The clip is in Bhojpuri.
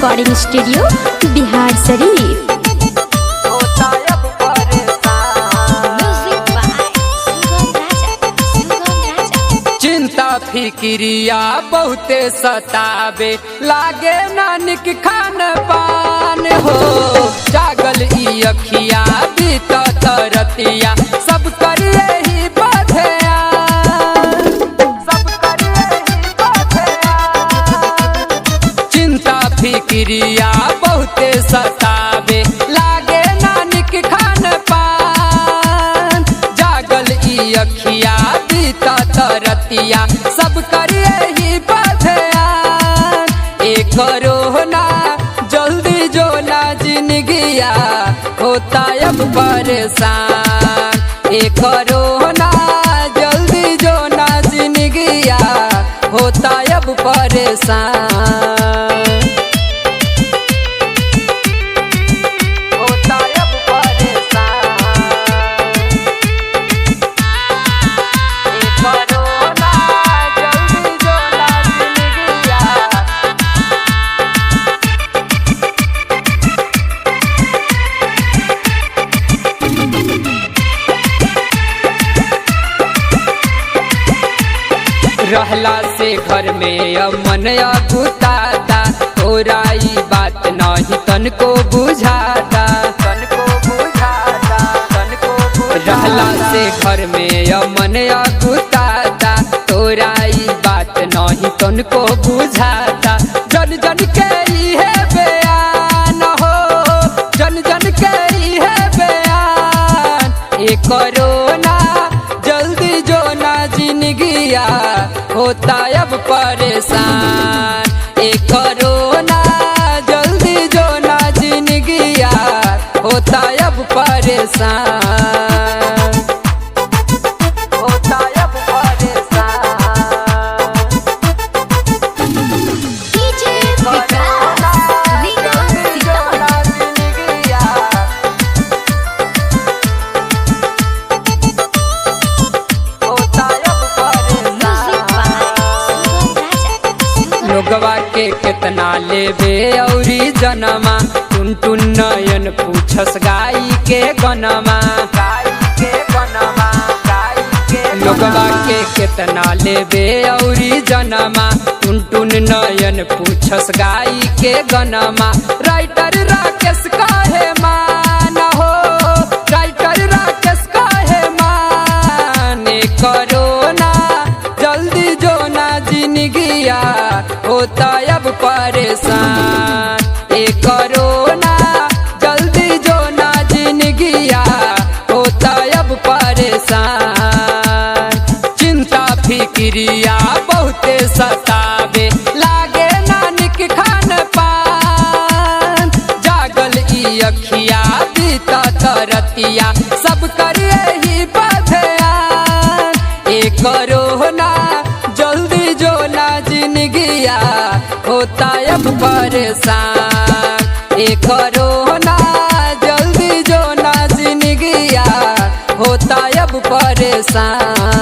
Recording studio Bihar Sharif. चिंता फिक्रिया बहुते सतावे लागे नानिक खान पान हो। जागल ई अखिया बीत तरतिया सब करिए ही बधया, सब करिए ही बधया। चिंता फिक्रिया बहुते सतावे लागे नानिक खान पान। जागल ई अखिया बीत तरतिया सब करिए ही बधयान। एक रोना जल्दी जो ना जिंदगिया होता अब परेशान। एक रोना जल्दी जो ना जिंदगिया होता अब परेशान। रहला से घर में अमन अगुताता, तोरा ई बात नहीं तनको बुझाता, तनको बुझाता, तनको बुझाता। रहला से घर में अमन अगुताता, तोरा ई बात नहीं तनको बुझाता। जन जन के इहे बयान हो, जन जन के इहे बयान। एक रोना जल्दी जो ना जिंदगिया होता अब परेशान। एक रोना जल्दी जो ना जिंदगिया होता अब परेशान, होता अब परेशान। लोगवा के कितना लेबे औरी जनमा, टुन टुन नयन पूछस गाई के गनमा, गाई के गनमा, गाई के। लोगवा के कितना लेबे औरी जनमा, टुन टुन नयन पूछस गाई के गनमा। राइटर राकेश काहे मान हो, राइटर राकेश काहे मान। करोना जल्दी जो ना जिंदगिया होता अब परेशान। एक रोना जल्दी जो ना जिंदगिया होता अब परेशान। चिंता फिक्रिया बहुते सतावे लागे नानिक खान पान। जागल ई अखिया बीत तरतिया सब करिए ही बधयान। एक रोना जल्दी जो ना जिंदगिया होता अब परेशान। एक रोना जल्दी जो ना जिंदगिया होता अब परेशान।